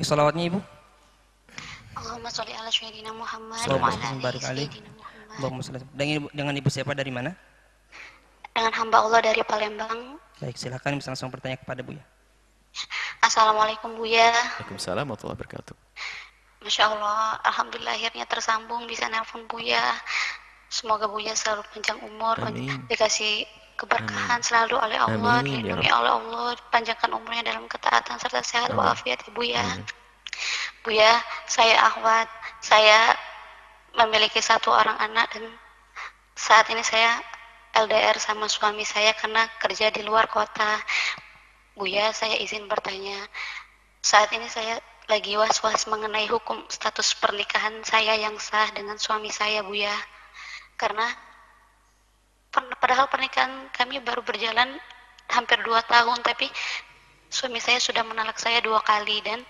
salawatnya Ibu. Allahumma sholli ala sayyidina Muhammad wa ala Sallallahu ali alaihi sayyidina Muhammad. Allahumma shalli. Dengan Ibu siapa dari mana? Dengan hamba Allah dari Palembang. Baik, silakan bisa langsung bertanya kepada Buya. Assalamualaikum Buya. Waalaikumsalam warahmatullahi wabarakatuh. Masya Allah, alhamdulillah akhirnya tersambung bisa nelpon Buya. Semoga Buya selalu panjang umur, Amin. dikasih keberkahan selalu oleh Allah, Amin, ya dilindungi oleh Allah, panjangkan umurnya dalam ketaatan serta sehat walafiat ya Buya. Buya, saya Ahwat, saya memiliki satu orang anak dan saat ini saya LDR sama suami saya karena kerja di luar kota. Buya, saya izin bertanya. Saat ini saya lagi was-was mengenai hukum status pernikahan saya yang sah dengan suami saya, Buya. Karena padahal pernikahan kami baru berjalan hampir 2 tahun, tapi suami saya sudah menalak saya 2 kali dan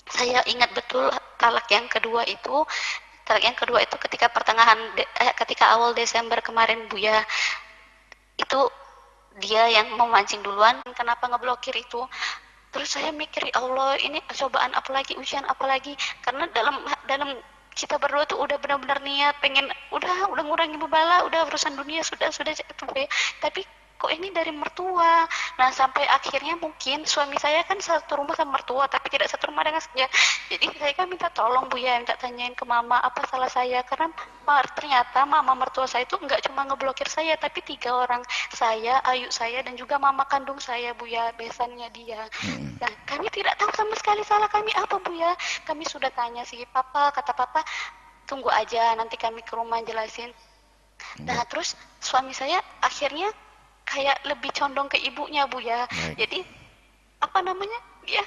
saya ingat betul talak yang kedua itu ketika ketika awal Desember kemarin, Buya. Itu dia yang memancing duluan, kenapa ngeblokir itu. Terus saya mikir, ya Allah, ini cobaan apa lagi, ujian apa lagi, karena dalam kita berdua tuh udah benar-benar niat pengen udah ngurangi bebala, udah urusan dunia sudah itu, tapi kok ini dari mertua. Nah, sampai akhirnya mungkin suami saya kan satu rumah sama mertua tapi tidak satu rumah dengan saya. Jadi saya kan minta tolong Buya, minta tanyain ke mama apa salah saya, karena ternyata mama mertua saya itu nggak cuma ngeblokir saya tapi 3 orang, saya, ayu saya dan juga mama kandung saya, Buya, besannya dia. Nah, kami tidak tahu sama sekali salah kami apa, Buya. Kami sudah tanya sih papa, kata papa tunggu aja nanti kami ke rumah jelasin. Nah, terus suami saya akhirnya kayak lebih condong ke ibunya, Buya. Jadi apa namanya, dia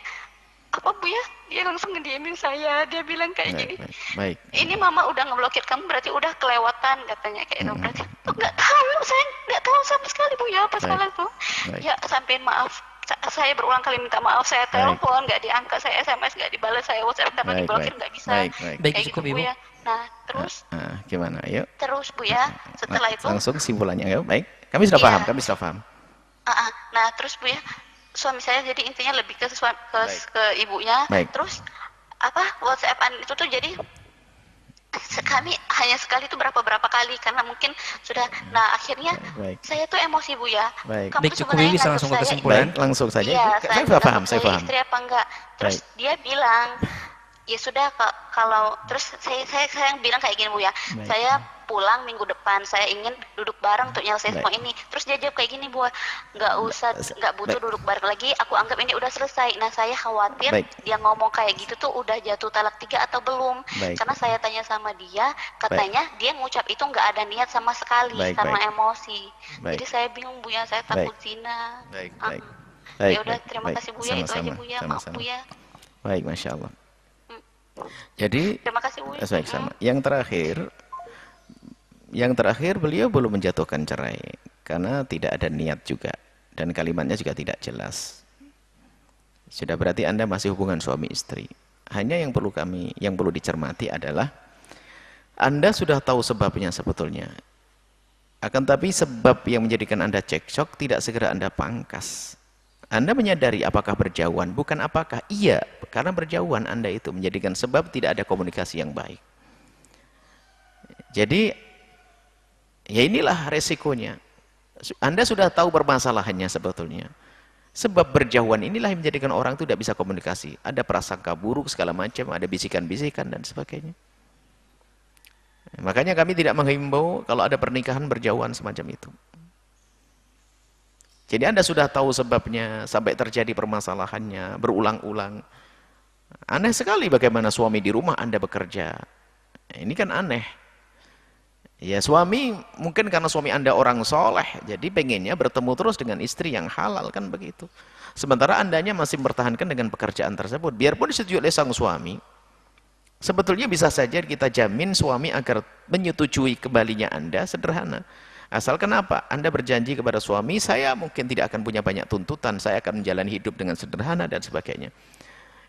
langsung ngediemin saya. Dia bilang kayak gini, ini mama udah ngeblokir kamu berarti udah kelewatan, katanya kayak itu. Berarti nggak tahu, saya nggak tahu sama sekali, Buya, apa salah tuh. Ya sampein maaf, saya berulang kali minta maaf, saya telepon nggak diangkat, saya SMS nggak dibalas, saya WhatsApp karena diblokir nggak bisa. Baik, cukup gitu, Ibu. Buya. Nah terus Gimana? Ayo. Terus, Buya, setelah itu langsung simpulannya, ayo. Baik. Kami sudah paham, kami sudah paham. Nah, terus Buya, suami saya jadi intinya lebih ke ibunya. Terus WhatsApp-an itu tuh jadi kami hanya sekali itu berapa kali karena mungkin sudah. Nah, akhirnya saya tuh emosi, Buya. Kamu Baik, tuh cukup, Ibu, bisa sebenarnya langsung ke saya, kesimpulan. Langsung saja. Iya, Saya sudah paham, saya paham. Istri apa enggak? Terus dia bilang, ya sudah, kalau terus saya bilang kayak gini, Buya. Saya pulang minggu depan, saya ingin duduk bareng untuk nyelesain semua ini. Terus dia jawab kayak gini, Buya, nggak butuh duduk bareng lagi, aku anggap ini udah selesai. Nah, saya khawatir dia ngomong kayak gitu tuh udah jatuh talak 3 atau belum. Karena saya tanya sama dia, katanya dia ngucap itu nggak ada niat sama sekali karena emosi. Jadi saya bingung, Buya, saya takut zina. Ya udah, terima kasih, Buya, itu aja, Buya. Maaf, Buya. Baik, Masya Allah. Jadi terima kasih, Buya. Baik, sama. Yang terakhir beliau belum menjatuhkan cerai karena tidak ada niat juga dan kalimatnya juga tidak jelas. Sudah berarti Anda masih hubungan suami istri. Hanya yang perlu dicermati adalah Anda sudah tahu sebabnya sebetulnya. Akan tapi sebab yang menjadikan Anda cekcok tidak segera Anda pangkas. Anda menyadari apakah berjauhan, bukan apakah. Iya, karena berjauhan Anda itu menjadikan sebab tidak ada komunikasi yang baik. Jadi ya inilah resikonya. Anda sudah tahu permasalahannya sebetulnya. Sebab berjauhan inilah yang menjadikan orang itu tidak bisa komunikasi. Ada prasangka buruk segala macam, ada bisikan-bisikan dan sebagainya. Makanya kami tidak menghimbau kalau ada pernikahan berjauhan semacam itu. Jadi Anda sudah tahu sebabnya sampai terjadi permasalahannya berulang-ulang. Aneh sekali bagaimana suami di rumah Anda bekerja. Ini kan aneh. Ya, suami mungkin karena suami Anda orang soleh, jadi pengennya bertemu terus dengan istri yang halal, kan begitu. Sementara Andanya masih mempertahankan dengan pekerjaan tersebut, biarpun disetujui oleh sang suami. Sebetulnya bisa saja kita jamin suami agar menyetujui kembalinya Anda sederhana. Asal kenapa? Anda berjanji kepada suami, saya mungkin tidak akan punya banyak tuntutan, saya akan menjalani hidup dengan sederhana dan sebagainya.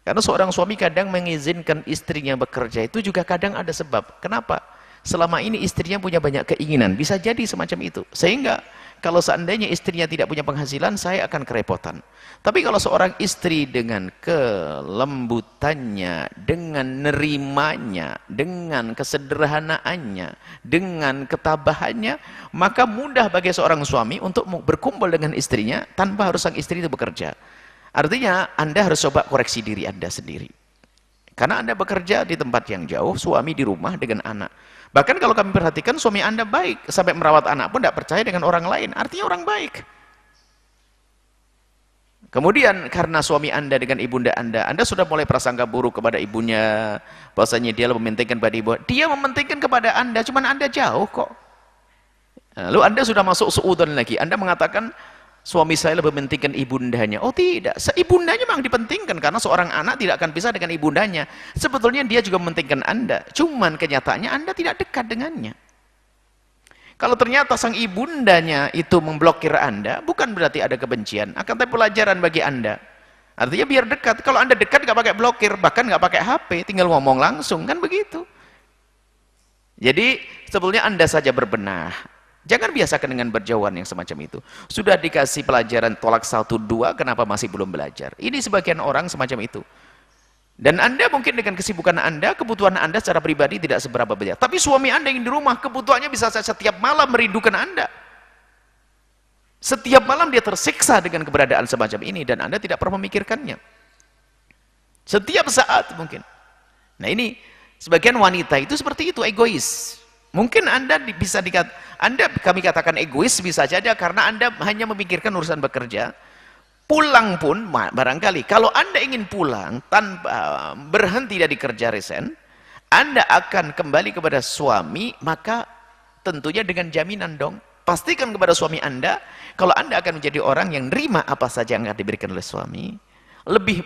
Karena seorang suami kadang mengizinkan istrinya bekerja itu juga kadang ada sebab. Kenapa? Selama ini istrinya punya banyak keinginan, bisa jadi semacam itu. Sehingga kalau seandainya istrinya tidak punya penghasilan, saya akan kerepotan. Tapi kalau seorang istri dengan kelembutannya, dengan nerimanya, dengan kesederhanaannya, dengan ketabahannya, maka mudah bagi seorang suami untuk berkumpul dengan istrinya tanpa harus sang istri itu bekerja. Artinya, Anda harus coba koreksi diri Anda sendiri. Karena Anda bekerja di tempat yang jauh, suami di rumah dengan anak. Bahkan kalau kami perhatikan suami Anda baik, sampai merawat anak pun tidak percaya dengan orang lain, artinya orang baik. Kemudian karena suami Anda dengan ibunda Anda sudah mulai prasangka buruk kepada ibunya, bahwasanya dia mementingkan pada ibu, dia mementingkan kepada Anda, cuman Anda jauh kok. Lalu Anda sudah masuk suudzon lagi, Anda mengatakan, suami saya lebih mementingkan ibundanya. Oh tidak, ibundanya memang dipentingkan karena seorang anak tidak akan pisah dengan ibundanya. Sebetulnya dia juga mementingkan Anda, cuman kenyataannya Anda tidak dekat dengannya. Kalau ternyata sang ibundanya itu memblokir Anda, bukan berarti ada kebencian, akan tapi pelajaran bagi Anda. Artinya biar dekat. Kalau Anda dekat nggak pakai blokir, bahkan nggak pakai HP, tinggal ngomong langsung, kan begitu. Jadi sebetulnya Anda saja berbenah. Jangan biasakan dengan berjauhan yang semacam itu. Sudah dikasih pelajaran tolak 1, 2, kenapa masih belum belajar? Ini sebagian orang semacam itu. Dan Anda mungkin dengan kesibukan Anda, kebutuhan Anda secara pribadi tidak seberapa banyak. Tapi suami Anda yang di rumah, kebutuhannya bisa setiap malam merindukan Anda. Setiap malam dia tersiksa dengan keberadaan semacam ini, dan Anda tidak pernah memikirkannya. Setiap saat mungkin. Nah ini, sebagian wanita itu seperti itu, egois. Mungkin Anda bisa kami katakan egois bisa saja karena Anda hanya memikirkan urusan bekerja. Pulang pun barangkali kalau Anda ingin pulang tanpa berhenti dari kerja resign, Anda akan kembali kepada suami, maka tentunya dengan jaminan dong. Pastikan kepada suami Anda kalau Anda akan menjadi orang yang nerima apa saja yang akan diberikan oleh suami, lebih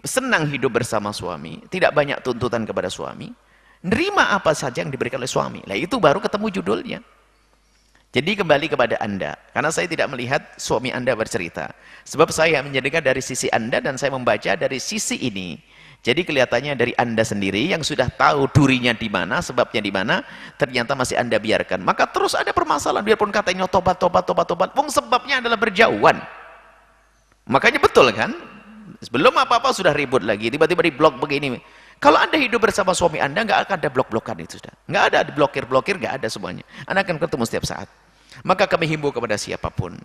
senang hidup bersama suami, tidak banyak tuntutan kepada suami. Nerima apa saja yang diberikan oleh suami. Nah itu baru ketemu judulnya. Jadi kembali kepada Anda. Karena saya tidak melihat suami Anda bercerita. Sebab saya menjadikan dari sisi Anda dan saya membaca dari sisi ini. Jadi kelihatannya dari Anda sendiri yang sudah tahu durinya di mana, sebabnya di mana, ternyata masih Anda biarkan. Maka terus ada permasalahan. Biarpun katanya tobat. Wong sebabnya adalah berjauhan. Makanya betul kan? Sebelum apa-apa sudah ribut lagi. Tiba-tiba di blok begini. Kalau Anda hidup bersama suami Anda, nggak akan ada blok-blokan itu sudah. Nggak ada blokir-blokir, nggak ada semuanya. Anda akan ketemu setiap saat. Maka kami himbau kepada siapapun,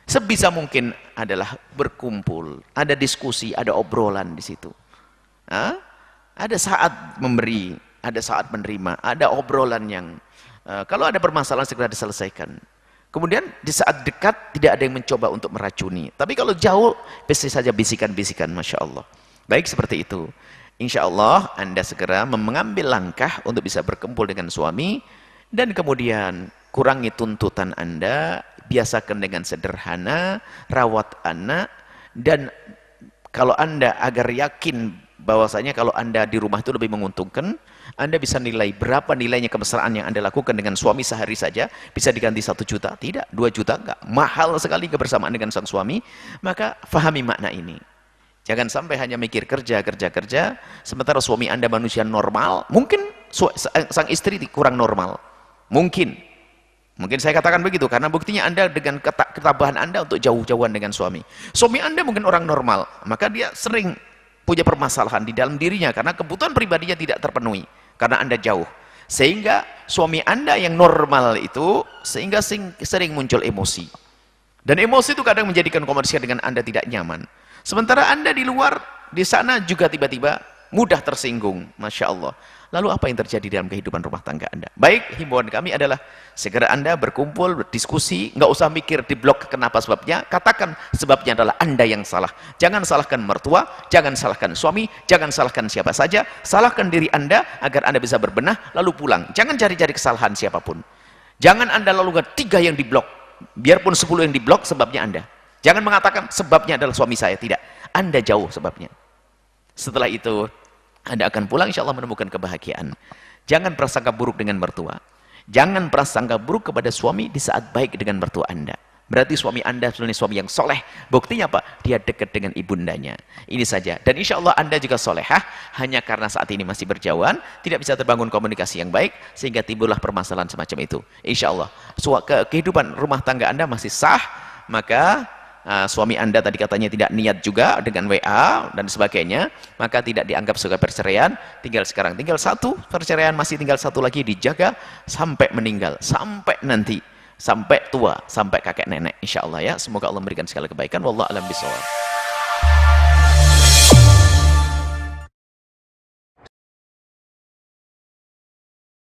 sebisa mungkin adalah berkumpul, ada diskusi, ada obrolan di situ. Ada saat memberi, ada saat menerima, ada obrolan yang kalau ada permasalahan segera diselesaikan. Kemudian di saat dekat tidak ada yang mencoba untuk meracuni. Tapi kalau jauh, pasti saja bisikan-bisikan, Masya Allah. Baik seperti itu. Insya Allah Anda segera mengambil langkah untuk bisa berkumpul dengan suami, dan kemudian kurangi tuntutan Anda, biasakan dengan sederhana, rawat anak, dan kalau Anda agar yakin bahwasanya kalau Anda di rumah itu lebih menguntungkan, Anda bisa nilai berapa nilainya kemesraan yang Anda lakukan dengan suami sehari saja, bisa diganti 1 juta, tidak, 2 juta, enggak, mahal sekali kebersamaan dengan sang suami. Maka fahami makna ini. Jangan sampai hanya mikir kerja, sementara suami Anda manusia normal, mungkin sang istri kurang normal. Mungkin saya katakan begitu, karena buktinya Anda dengan ketabahan Anda untuk jauh-jauhan dengan suami. Suami Anda mungkin orang normal, maka dia sering punya permasalahan di dalam dirinya, karena kebutuhan pribadinya tidak terpenuhi, karena Anda jauh. Sehingga suami Anda yang normal itu, sehingga sering muncul emosi. Dan emosi itu kadang menjadikan komunikasi dengan Anda tidak nyaman. Sementara Anda di luar, di sana juga tiba-tiba mudah tersinggung. Masya Allah. Lalu apa yang terjadi dalam kehidupan rumah tangga Anda? Baik, himbauan kami adalah segera Anda berkumpul, berdiskusi, nggak usah mikir di blok kenapa sebabnya, katakan sebabnya adalah Anda yang salah. Jangan salahkan mertua, jangan salahkan suami, jangan salahkan siapa saja, salahkan diri Anda agar Anda bisa berbenah, lalu pulang. Jangan cari-cari kesalahan siapapun. Jangan Anda lalu 3 yang diblok, biarpun 10 yang diblok, sebabnya Anda. Jangan mengatakan sebabnya adalah suami saya, tidak. Anda jauh sebabnya. Setelah itu Anda akan pulang insya Allah menemukan kebahagiaan. Jangan prasangka buruk dengan mertua. Jangan prasangka buruk kepada suami di saat baik dengan mertua Anda. Berarti suami Anda sebenarnya suami yang soleh. Buktinya apa? Dia dekat dengan ibundanya. Ini saja. Dan insya Allah Anda juga solehah. Hanya karena saat ini masih berjauhan, tidak bisa terbangun komunikasi yang baik, sehingga timbullah permasalahan semacam itu. Insya Allah. Kehidupan rumah tangga Anda masih sah, maka suami Anda tadi katanya tidak niat juga dengan WA dan sebagainya, maka tidak dianggap sebagai perceraian. Tinggal sekarang, tinggal satu perceraian, masih tinggal satu lagi, dijaga sampai meninggal, sampai nanti. Sampai tua, sampai kakek nenek, insya Allah ya. Semoga Allah memberikan segala kebaikan. Wallahu a'lam bishawab.